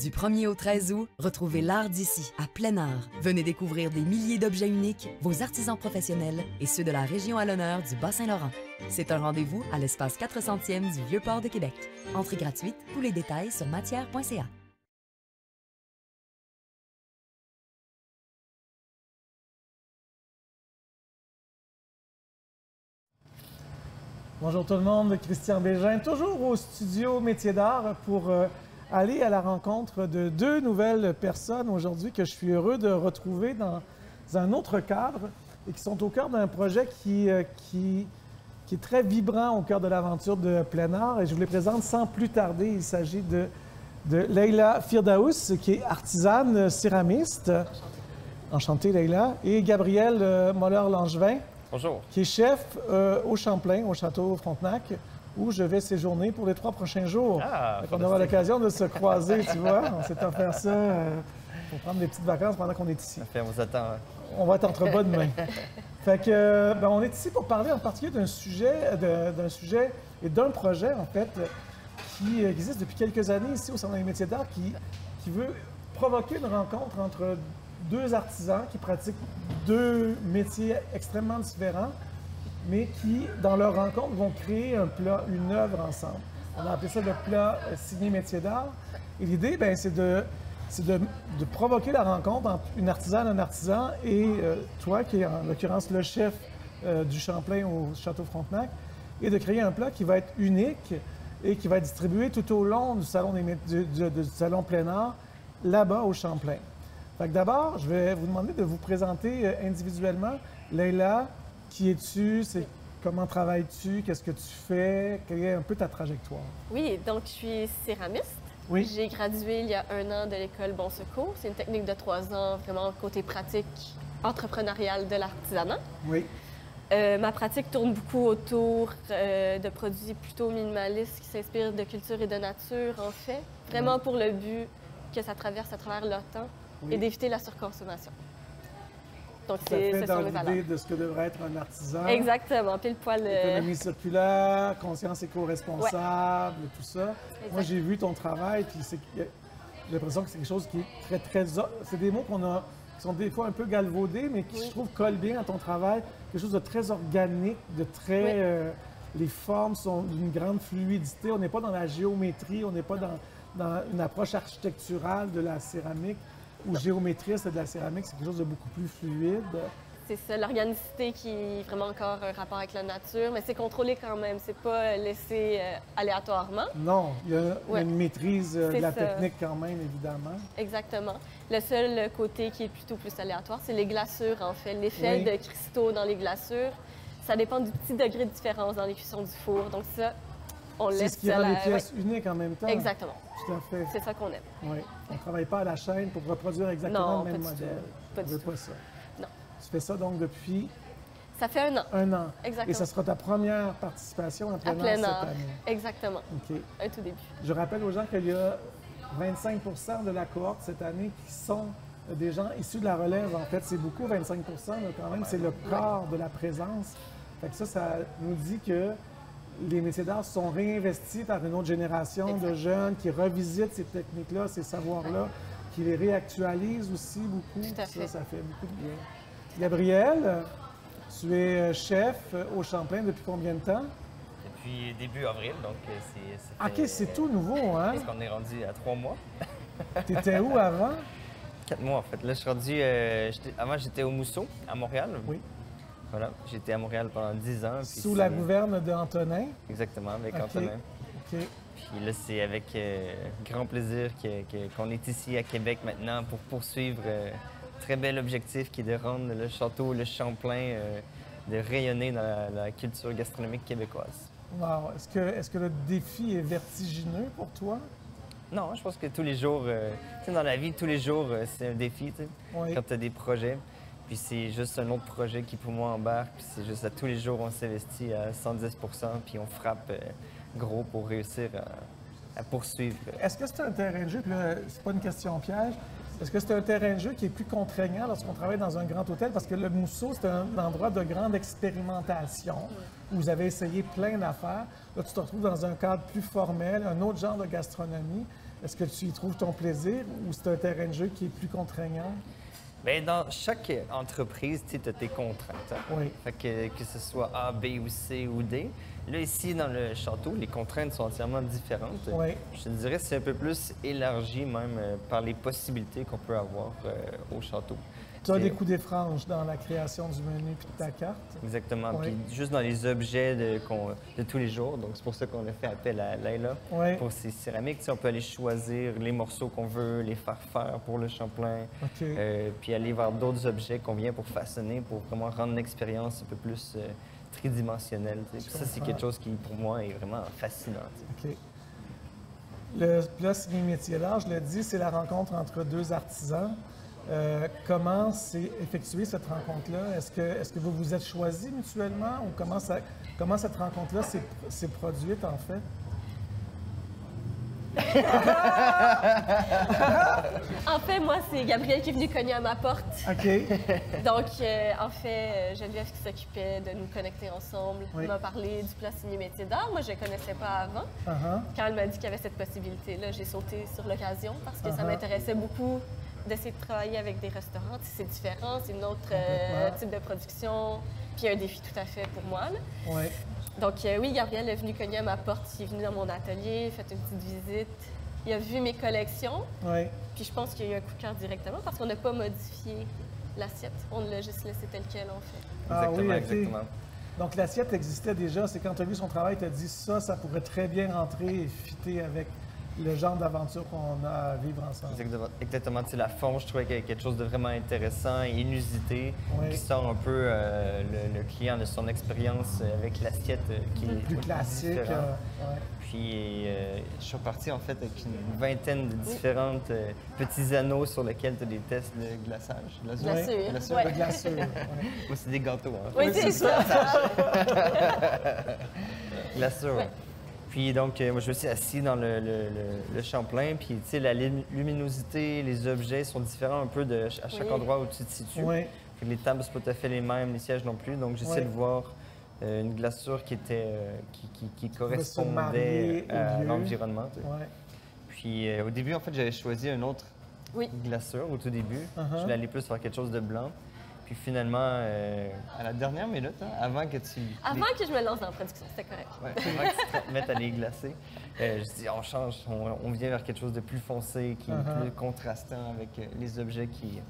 Du 1er au 13 août, retrouvez l'art d'ici, à plein air. Venez découvrir des milliers d'objets uniques, vos artisans professionnels et ceux de la région à l'honneur du Bas-Saint-Laurent. C'est un rendez-vous à l'espace 400e du Vieux-Port de Québec. Entrée gratuite, tous les détails sur matière.ca. Bonjour tout le monde, Christian Bégin, toujours au studio Métiers d'art pour aller à la rencontre de deux nouvelles personnes aujourd'hui que je suis heureux de retrouver dans un autre cadre et qui sont au cœur d'un projet qui est très vibrant au cœur de l'aventure de plein art. Et je vous les présente sans plus tarder. Il s'agit de Leïla Firdaous, qui est artisane céramiste. Enchantée, Leïla. Et Gabriel Moller-Langevin. Bonjour. Qui est chef au Champlain, au Château Frontenac, où je vais séjourner pour les 3 prochains jours. On aura l'occasion de se croiser, tu vois. On s'est offert ça pour prendre des petites vacances pendant qu'on est ici. On vous attend. On va être entre bas demain. Fait que, on est ici pour parler en particulier d'un sujet et d'un projet, en fait, qui existe depuis quelques années ici au Salon des métiers d'art, qui veut provoquer une rencontre entre deux artisans qui pratiquent deux métiers extrêmement différents, mais qui, dans leur rencontre, vont créer un plat, une œuvre ensemble. On a appelé ça le plat signé métier d'art. Et l'idée, c'est de provoquer la rencontre entre une artisane, un artisan et toi, qui est en l'occurrence le chef du Champlain au Château Frontenac, et de créer un plat qui va être unique et qui va être distribué tout au long du salon, du salon plein art, là-bas au Champlain. Fait que d'abord, je vais vous demander de vous présenter individuellement. Leïla, qui es-tu? Comment travailles-tu? Qu'est-ce que tu fais? Quelle est un peu ta trajectoire? Oui, donc je suis céramiste. Oui. J'ai gradué il y a 1 an de l'école Bon Secours. C'est une technique de 3 ans, vraiment côté pratique entrepreneurial de l'artisanat. Oui. Ma pratique tourne beaucoup autour de produits plutôt minimalistes qui s'inspirent de culture et de nature, en fait. Vraiment pour le but que ça traverse à travers le temps. Oui. Et d'éviter la surconsommation. Donc, c'est dans l'idée de ce que devrait être un artisan. Exactement, pile poil. Économie circulaire, conscience éco-responsable, tout ça. Exactement. Moi, j'ai vu ton travail, puis j'ai l'impression que c'est quelque chose qui est très... C'est des mots qui sont des fois un peu galvaudés, mais qui, je trouve, collent bien à ton travail. Quelque chose de très organique, de très... les formes sont d'une grande fluidité. On n'est pas dans la géométrie, on n'est pas dans une approche architecturale de la céramique. Ou géométriste de la céramique, c'est quelque chose de beaucoup plus fluide. C'est ça, l'organicité qui est vraiment encore un rapport avec la nature, mais c'est contrôlé quand même, c'est pas laissé aléatoirement. Non, il y a une maîtrise de la technique quand même, évidemment. Exactement. Le seul côté qui est plutôt plus aléatoire, c'est les glaçures, en fait. L'effet de cristaux dans les glaçures, ça dépend du petit degré de différence dans les cuissons du four. Donc ça, on laisse... C'est ce qui rend les pièces uniques en même temps. Exactement. Tout à fait. C'est ça qu'on aime. Oui. On ne travaille pas à la chaîne pour reproduire exactement le même modèle. Pas du tout. Pas ça. Non. Tu fais ça donc depuis... Ça fait 1 an. 1 an. Exactement. Et ça sera ta première participation à plein art cette année. Exactement. OK. Un tout début. Je rappelle aux gens qu'il y a 25 de la cohorte cette année qui sont des gens issus de la relève. En fait, c'est beaucoup, 25 là, quand même. C'est le corps de la présence. Fait que ça nous dit que les métiers d'art sont réinvestis par une autre génération de jeunes qui revisitent ces techniques-là, ces savoirs-là, qui les réactualisent aussi beaucoup. Tout à fait. Ça fait beaucoup de bien. Gabriel, tu es chef au Champlain depuis combien de temps? Depuis début avril, donc c'est... OK, c'est tout nouveau, hein? Parce qu'on est rendu à 3 mois. Tu étais où avant? 4 mois, en fait. Là, je suis rendu... avant, j'étais au Mousseau, à Montréal. Oui. Voilà, j'étais à Montréal pendant 10 ans. Puis sous la gouverne d'Antonin? Exactement, avec Antonin. OK. Puis là, c'est avec grand plaisir qu'on est ici à Québec maintenant pour poursuivre très bel objectif qui est de rendre le château, le Champlain, de rayonner dans la culture gastronomique québécoise. Wow. Est-ce que le défi est vertigineux pour toi? Non, je pense que tous les jours, dans la vie, tous les jours, c'est un défi, quand tu as des projets. Puis c'est juste un autre projet qui, pour moi, embarque. Puis c'est juste à tous les jours, on s'investit à 110 puis on frappe gros pour réussir à poursuivre. Est-ce que c'est un terrain de jeu? Puis là, c'est pas une question piège. Est-ce que c'est un terrain de jeu qui est plus contraignant lorsqu'on travaille dans un grand hôtel? Parce que le Mousseau, c'est un endroit de grande expérimentation où vous avez essayé plein d'affaires. Là, tu te retrouves dans un cadre plus formel, un autre genre de gastronomie. Est-ce que tu y trouves ton plaisir ou c'est un terrain de jeu qui est plus contraignant? Bien, dans chaque entreprise, tu as tes contraintes. Hein? Oui. Fait que ce soit A, B ou C ou D. Là, ici, dans le château, les contraintes sont entièrement différentes. Oui. Je te dirais que c'est un peu plus élargi même par les possibilités qu'on peut avoir au château. Tu as des coups des franges dans la création du menu puis de ta carte. Exactement. Oui. Puis juste dans les objets de tous les jours. Donc, c'est pour ça qu'on a fait appel à Layla. Oui. Pour ces céramiques, on peut aller choisir les morceaux qu'on veut, les faire faire pour le Champlain. OK. Puis aller vers d'autres objets qu'on vient pour façonner, pour vraiment rendre l'expérience un peu plus tridimensionnelle. Puis ça, c'est quelque chose qui, pour moi, est vraiment fascinant. OK. Le plat signé métier d'art, je l'ai dit, c'est la rencontre entre deux artisans. Comment s'est effectuée cette rencontre-là? Est-ce que vous vous êtes choisis mutuellement ou comment cette rencontre-là s'est produite en fait? En fait, moi, c'est Gabriel qui est venu cogner à ma porte. OK. Donc, en fait, Geneviève qui s'occupait de nous connecter ensemble Oui. m'a parlé du plat signé métier d'art. Moi, je ne connaissais pas avant. Uh-huh. Quand elle m'a dit qu'il y avait cette possibilité-là, j'ai sauté sur l'occasion parce que ça Uh-huh. m'intéressait beaucoup d'essayer de travailler avec des restaurants. Tu sais, c'est différent, c'est une autre Complètement. type de production, puis un défi tout à fait pour moi. Là. Oui. Donc oui, Gabriel est venu cogner à ma porte, il est venu dans mon atelier, fait une petite visite. Il a vu mes collections, Oui. puis je pense qu'il y a eu un coup de cœur directement parce qu'on n'a pas modifié l'assiette. On l'a juste laissé tel quel, en fait. Ah oui, OK. Exactement. Donc l'assiette existait déjà. C'est quand tu as vu son travail, tu as dit ça pourrait très bien rentrer et fitter avec le genre d'aventure qu'on a à vivre ensemble. Exactement. Tu sais, la forme, je trouvais qu'il y avait quelque chose de vraiment intéressant et inusité Oui. qui sort un peu le client de son expérience avec l'assiette qui est Plus classique. différente. Ouais. Puis je suis reparti en fait avec une vingtaine de différentes petits anneaux sur lesquels tu as des tests de glaçage. Glacure, Glacure. ouais. De glacure. Ouais. Moi, c'est des gâteaux. Hein. Oui, c'est ça. Glacure. Ouais. Puis donc, moi, je me suis assis dans le Champlain, puis tu sais, la luminosité, les objets sont différents un peu à chaque Oui. endroit où tu te situes. Oui. Puis les tables, c'est pas tout à fait les mêmes, les sièges non plus. Donc, j'essaie Oui. de voir une glacure qui était qui marier correspondait au à lieu. l'environnement. Tu sais. Ouais. Puis au début, en fait, j'avais choisi une autre Oui. glacure au tout début. Uh-huh. Je voulais aller plus vers quelque chose de blanc. Puis finalement, à la dernière minute, hein, avant que tu... Avant que je me lance dans la production, c'était correct. Ouais, avant que tu te mettes à les glacer, je dis on change, on vient vers quelque chose de plus foncé, qui est Uh-huh. plus contrastant avec les objets qui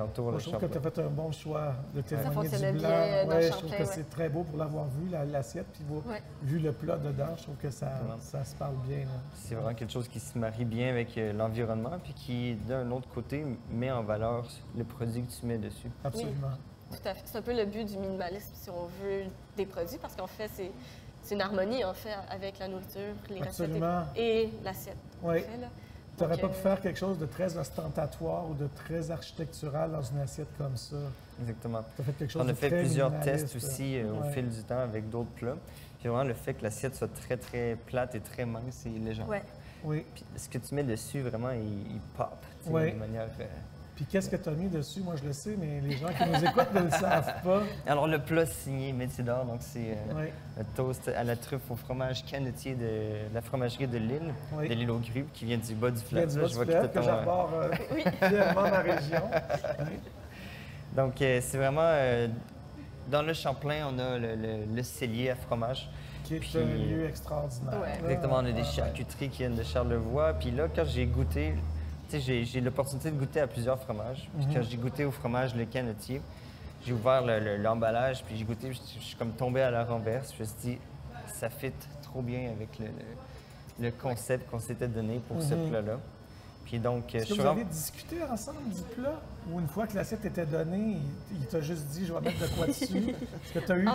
entourent Moi, le je trouve que tu Champlain. as fait un bon choix de témoigner fonctionnait du blanc. bien dans le je trouve Champlain, que ouais. c'est très beau pour l'avoir vu, l'assiette, puis Ouais. vu le plat dedans. Je trouve que ça Exactement. se parle bien. Là. C'est vraiment quelque chose qui se marie bien avec l'environnement, puis qui, d'un autre côté, met en valeur le produit que tu mets dessus. Absolument. Tout à fait. C'est un peu le but du minimalisme, si on veut, des produits, parce qu'en fait, c'est une harmonie, en fait, avec la nourriture, les Absolument. recettes et l'assiette. en Oui. fait, là. Tu n'aurais Donc, pas pu faire quelque chose de très ostentatoire ou de très architectural dans une assiette comme ça. Exactement. Tu as fait quelque chose On de a fait très plusieurs minimaliste. tests aussi au Ouais. fil du temps avec d'autres plats. Puis vraiment, le fait que l'assiette soit très, très plate et très mince et légère. Ouais. Oui. Puis ce que tu mets dessus, vraiment, il pop, tu sais, Ouais. de manière... Puis qu'est-ce que tu as mis dessus? Moi, je le sais, mais les gens qui nous écoutent ne le savent pas. Alors, le plat signé Métier d'Or, donc c'est Oui. un toast à la truffe au fromage canetier de la fromagerie de Lille, Oui. de l'île aux Grues, qui vient du bas du Il y a fleuve. du Je vois Bas-du-Fleuve que ton, j'arbore fièrement ma région. Oui. Donc, c'est vraiment... dans le Champlain, on a le cellier à fromage. Qui est Puis, un lieu extraordinaire. Ouais. Exactement, on a des Ouais. charcuteries qui viennent de Charlevoix. Puis là, quand j'ai goûté, tu sais, j'ai l'opportunité de goûter à plusieurs fromages. Puis quand j'ai goûté au fromage le canetier, j'ai ouvert l'emballage, puis j'ai goûté, je suis comme tombé à la renverse. Je me suis dit, ça fit trop bien avec le concept qu'on s'était donné pour ce plat-là. Puis donc, Est-ce que vous avez discuté ensemble du plat? Ou une fois que l'assiette était donnée, il t'a juste dit, je vais mettre de quoi dessus? Est-ce que tu as eu,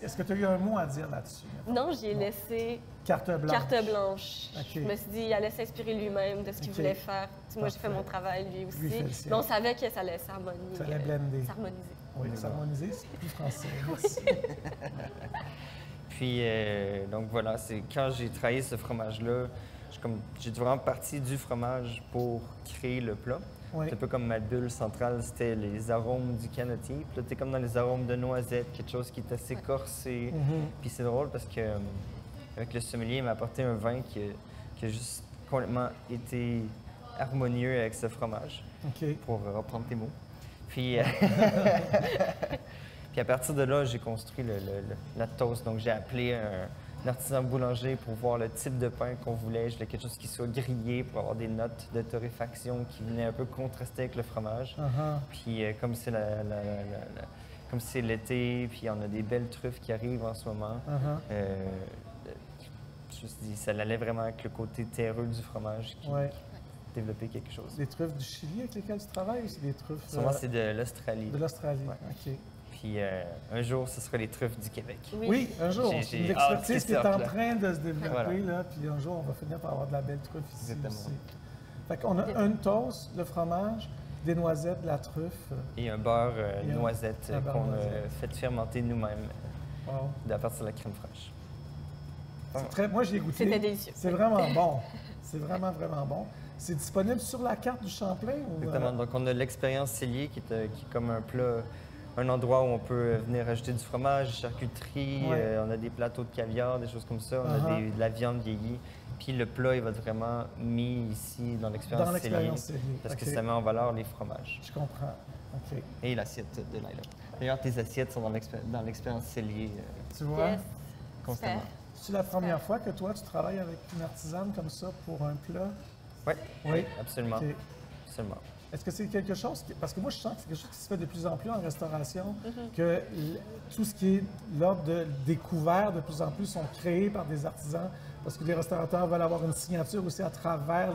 est-ce que tu as eu un mot à dire là-dessus? Non, j'y ai laissé Carte blanche. carte blanche. OK. Je me suis dit, il allait s'inspirer lui-même de ce qu'il OK. voulait faire. Tu sais, moi, j'ai fait Parfait. mon travail, lui aussi. Lui fait le sien. Mais on savait que ça allait s'harmonier. Ça allait blender. S'harmoniser. Oui, s'harmoniser, c'est plus français. Merci. Puis, donc voilà, c'est quand j'ai travaillé ce fromage-là, j'ai vraiment parti du fromage pour créer le plat. Oui. C'est un peu comme ma bulle centrale, c'était les arômes du canotier. Puis là, t'es comme dans les arômes de noisette, quelque chose qui est assez corsé. Puis c'est drôle parce que avec le sommelier, il m'a apporté un vin qui a juste complètement été harmonieux avec ce fromage, pour reprendre tes mots. Puis, puis à partir de là, j'ai construit la toast. Donc j'ai appelé un artisan boulanger pour voir le type de pain qu'on voulait. Je voulais quelque chose qui soit grillé pour avoir des notes de torréfaction qui venaient un peu contraster avec le fromage. Puis comme c'est comme c'est l'été, puis on a des belles truffes qui arrivent en ce moment, je me suis dit ça allait vraiment avec le côté terreux du fromage qui développait quelque chose. Des truffes du Chili avec lesquelles tu travailles ou c'est des truffes... Sûrement, c'est de l'Australie. De l'Australie, OK. Puis un jour, ce sera les truffes du Québec. Oui, un jour. C'est une expertise qui est en train de se développer, voilà. là, puis un jour, on va finir par avoir de la belle truffe ici Exactement. aussi. Fait qu'on a une toast, le fromage, des noisettes, de la truffe. Et un beurre noisette qu'on a fait fermenter nous-mêmes à partir de la crème fraîche. Moi, j'ai goûté. C'était délicieux. C'est vraiment bon. C'est vraiment, vraiment bon. C'est disponible sur la carte du Champlain? Exactement. Donc, on a l'expérience cellier qui est comme un plat, un endroit où on peut venir ajouter du fromage, charcuterie, on a des plateaux de caviar, des choses comme ça, on a de la viande vieillie. Puis le plat, il va être vraiment mis ici dans l'expérience cellier. Parce que ça met en valeur les fromages. Je comprends. OK. Et l'assiette de Laila. D'ailleurs, tes assiettes sont dans l'expérience cellier. Tu vois? Constamment. C'est la première fois que toi, tu travailles avec une artisane comme ça pour un plat? Oui, absolument. Okay. Absolument. Est-ce que c'est quelque chose parce que moi, je sens que c'est quelque chose qui se fait de plus en plus en restauration, que tout ce qui est l'ordre de découvert, de plus en plus, sont créés par des artisans, parce que les restaurateurs veulent avoir une signature aussi à travers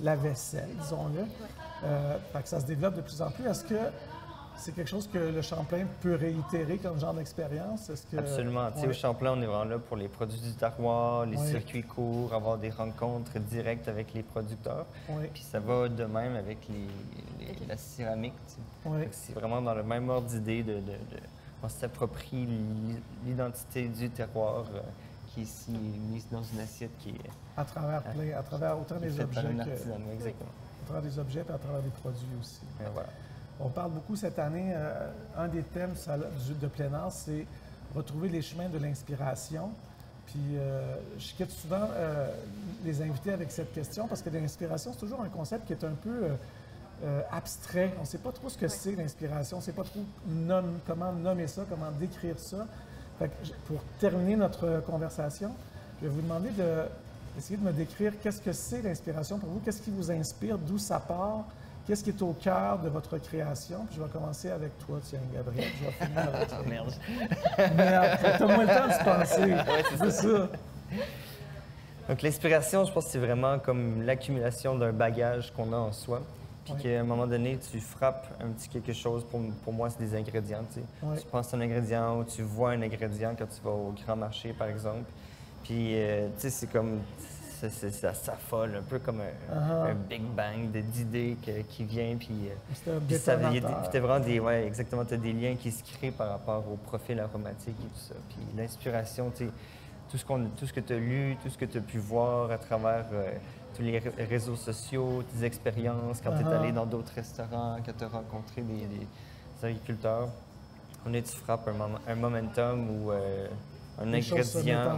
la vaisselle, disons-le. Fait que ça se développe de plus en plus. Est-ce que c'est quelque chose que le Champlain peut réitérer comme genre d'expérience? Absolument. Au Champlain, on est vraiment là pour les produits du terroir, les circuits courts, avoir des rencontres directes avec les producteurs. Puis ça va de même avec la céramique. C'est vraiment dans le même ordre d'idée on s'approprie l'identité du terroir qui est ici mise dans une assiette qui est... à travers autant des objets exactement. À travers des objets et à travers des produits aussi. Et voilà. On parle beaucoup cette année, un des thèmes de plein air, c'est retrouver les chemins de l'inspiration. Puis je quitte souvent les invités avec cette question parce que l'inspiration, c'est toujours un concept qui est un peu abstrait. On ne sait pas trop ce que c'est l'inspiration, on ne sait pas trop comment nommer ça, comment décrire ça. Fait que, pour terminer notre conversation, je vais vous demander d'essayer de me décrire qu'est-ce que c'est l'inspiration pour vous, qu'est-ce qui vous inspire, d'où ça part. Qu'est-ce qui est au cœur de votre création? Puis je vais commencer avec toi, tiens, Gabriel. Je vais finir avec toi. Merde. Merde, t'as moins le temps de se penser. C'est ça. Donc l'inspiration, je pense que c'est vraiment comme l'accumulation d'un bagage qu'on a en soi. Puis qu'à un moment donné, tu frappes un petit quelque chose. Pour moi, c'est des ingrédients. Tu penses à un ingrédient ou tu vois un ingrédient quand tu vas au grand marché, par exemple. Puis, tu sais, c'est comme... Ça s'affole, un peu comme un Big Bang d'idées qui vient. Puis c'était vraiment exactement, tu as des liens qui se créent par rapport au profil aromatique et tout ça. Puis l'inspiration, tu sais, tout ce que tu as lu, tout ce que tu as pu voir à travers tous les réseaux sociaux, tes expériences, quand tu es allé dans d'autres restaurants, quand tu as rencontré des agriculteurs. Tu frappes un momentum ou un ingrédient,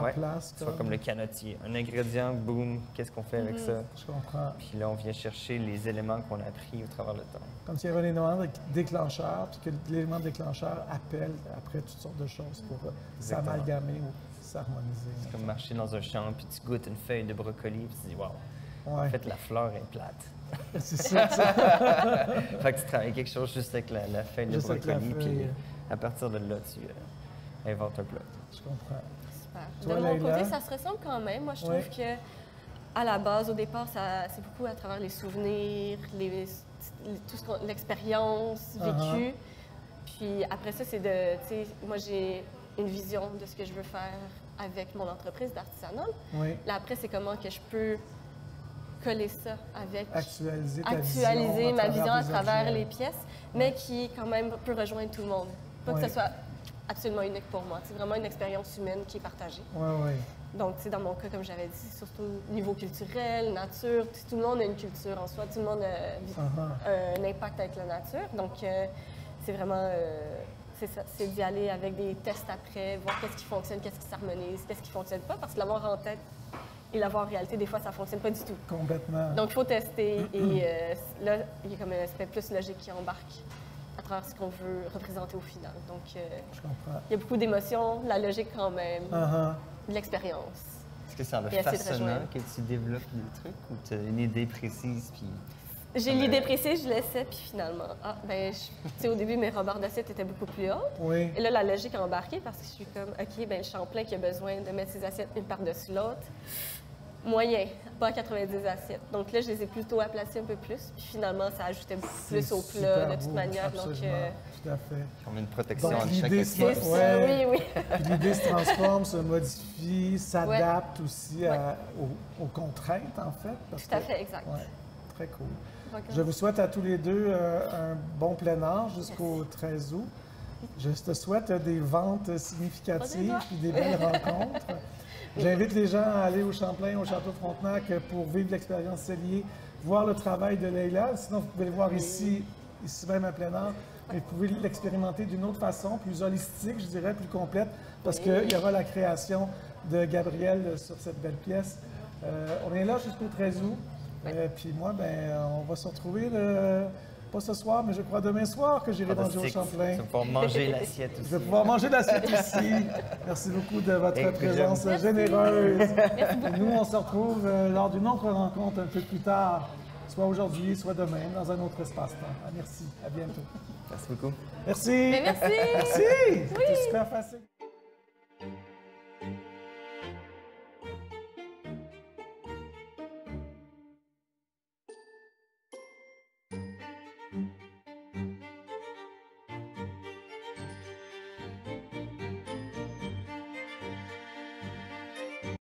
soit comme le canotier. Un ingrédient, boum, qu'est-ce qu'on fait avec ça? Je comprends. Puis là, on vient chercher les éléments qu'on a appris au travers le temps. Comme s'il y avait un élément déclencheur, puis que l'élément déclencheur appelle après toutes sortes de choses pour s'amalgamer ou s'harmoniser. C'est comme marcher dans un champ, puis tu goûtes une feuille de brocoli, puis tu dis, waouh, en fait, la fleur est plate. C'est ça. Fait que tu travailles quelque chose juste avec la feuille de brocoli, puis à partir de là, tu inventes un plat. Je comprends. Super. Toi, de mon Laila? côté, ça se ressemble quand même. Moi, je trouve que à la base, au départ, c'est beaucoup à travers les souvenirs, l'expérience vécue. Puis après ça, c'est tu sais, moi, j'ai une vision de ce que je veux faire avec mon entreprise d'artisanat. Là, après, c'est comment que je peux coller ça avec... Actualiser ma vision à travers les pièces, mais qui, quand même, peut rejoindre tout le monde. Pas que ce soit absolument unique pour moi. C'est vraiment une expérience humaine qui est partagée. Donc, dans mon cas, comme j'avais dit, surtout niveau culturel, nature, tout le monde a une culture en soi, tout le monde a un impact avec la nature. Donc, c'est vraiment, c'est ça, c'est d'y aller avec des tests après, voir qu'est-ce qui fonctionne, qu'est-ce qui s'harmonise, qu'est-ce qui ne fonctionne pas, parce que l'avoir en tête et l'avoir en réalité, des fois, ça ne fonctionne pas du tout. Complètement. Donc, il faut tester et là, il y a comme un aspect plus logique qui embarque à travers ce qu'on veut représenter au final. Donc, je comprends. Il y a beaucoup d'émotions, la logique quand même, de l'expérience. Est-ce que c'est en le façonnant que tu développes des trucs ou tu as une idée précise? Puis... J'ai l'idée précise, je laissais, puis finalement, au début, mes rebords d'assiette étaient beaucoup plus hautes. Oui. Et là, la logique a embarqué parce que je suis comme, OK, le Champlain qui a besoin de mettre ses assiettes une par-dessus l'autre, moyen, pas 90 assiettes. Donc là, je les ai plutôt à placer un peu plus, puis finalement, ça ajoutait beaucoup plus au plat de toute manière. Absolument. Donc, tout à fait. On a une protection donc, entre chaque assiette. C'est ça, oui. Puis l'idée se transforme, se modifie, s'adapte aussi aux contraintes, en fait. Tout à fait, exact. Ouais, très cool. Donc, je vous souhaite à tous les deux un bon plein air jusqu'au 13 août. Je te souhaite des ventes significatives et des belles rencontres. J'invite les gens à aller au Champlain, au Château Frontenac pour vivre l'expérience cellier, voir le travail de Leila. Sinon, vous pouvez le voir ici même à plein air. Mais vous pouvez l'expérimenter d'une autre façon, plus holistique, je dirais, plus complète, parce qu'il y aura la création de Gabriel sur cette belle pièce. On est là jusqu'au 13 août. Puis moi, on va se retrouver, pas ce soir, mais je crois demain soir que j'irai manger au Champlain. Tu vas pouvoir manger l'assiette aussi. Je vais pouvoir manger l'assiette aussi. Merci beaucoup de votre présence généreuse. Et nous, on se retrouve lors d'une autre rencontre un peu plus tard, soit aujourd'hui, soit demain, dans un autre espace-temps. Merci. À bientôt. Merci beaucoup. Merci. Mais merci. Merci. C'était super facile.